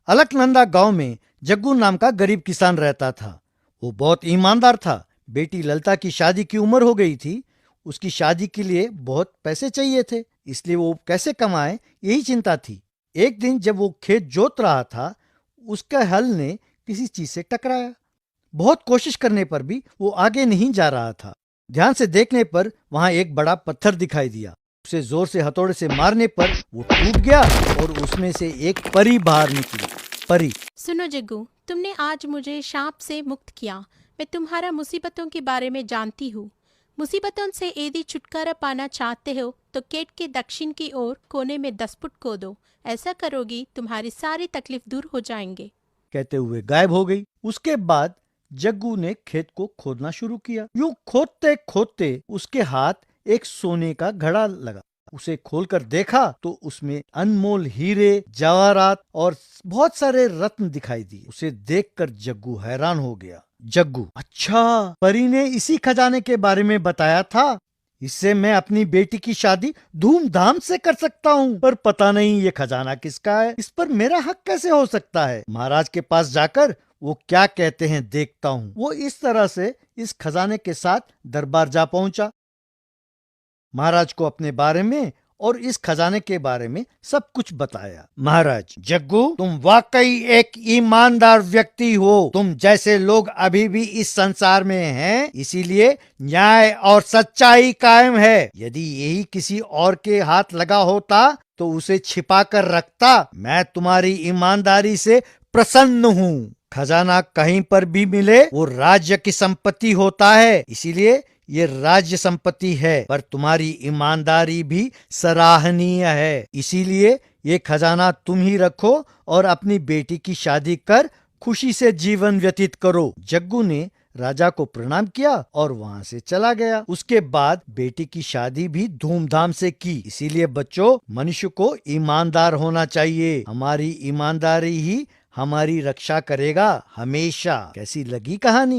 अलकनंदा गांव में जग्गू नाम का गरीब किसान रहता था। वो बहुत ईमानदार था। बेटी ललिता की शादी की उम्र हो गई थी। उसकी शादी के लिए बहुत पैसे चाहिए थे, इसलिए वो कैसे कमाए यही चिंता थी। एक दिन जब वो खेत जोत रहा था, उसका हल ने किसी चीज से टकराया। बहुत कोशिश करने पर भी वो आगे नहीं जा रहा था। ध्यान से देखने पर वहां एक बड़ा पत्थर दिखाई दिया। उसे जोर से हथौड़े से मारने पर वो टूट गया और उसमें से एक परी बाहर निकली। परी। सुनो जग्गू, तुमने आज मुझे सांप से मुक्त किया। मैं तुम्हारा मुसीबतों के बारे में जानती हूँ। मुसीबतों से यदि छुटकारा पाना चाहते हो तो गेट के दक्षिण की ओर कोने में 10 फुट खोदो। ऐसा करोगी तुम्हारी सारी तकलीफ दूर हो जाएंगे। कहते हुए गायब हो गई। उसके बाद जग्गू ने खेत को खोदना शुरू किया। यूं खोदते खोदते उसके हाथ एक सोने का घड़ा लगा। उसे खोलकर देखा तो उसमें अनमोल हीरे, जवाहरात और बहुत सारे रत्न दिखाई दिए। उसे देखकर जग्गू हैरान हो गया। जग्गू, अच्छा, परी ने इसी खजाने के बारे में बताया था। इससे मैं अपनी बेटी की शादी धूमधाम से कर सकता हूँ। पर पता नहीं ये खजाना किसका है, इस पर मेरा हक कैसे हो सकता है। महाराज के पास जाकर वो क्या कहते हैं देखता हूँ। वो इस तरह से इस खजाने के साथ दरबार जा पहुंचा। महाराज को अपने बारे में और इस खजाने के बारे में सब कुछ बताया। महाराज, जग्गू, तुम वाकई एक ईमानदार व्यक्ति हो। तुम जैसे लोग अभी भी इस संसार में हैं, इसीलिए न्याय और सच्चाई कायम है। यदि यही किसी और के हाथ लगा होता तो उसे छिपा कर रखता। मैं तुम्हारी ईमानदारी से प्रसन्न हूँ। खजाना कहीं पर भी मिले वो राज्य की संपत्ति होता है, इसीलिए ये राज्य संपत्ति है। पर तुम्हारी ईमानदारी भी सराहनीय है, इसीलिए ये खजाना तुम ही रखो और अपनी बेटी की शादी कर खुशी से जीवन व्यतीत करो। जग्गू ने राजा को प्रणाम किया और वहां से चला गया। उसके बाद बेटी की शादी भी धूमधाम से की। इसीलिए बच्चों, मनुष्य को ईमानदार होना चाहिए। हमारी ईमानदारी ही हमारी रक्षा करेगा हमेशा। कैसी लगी कहानी?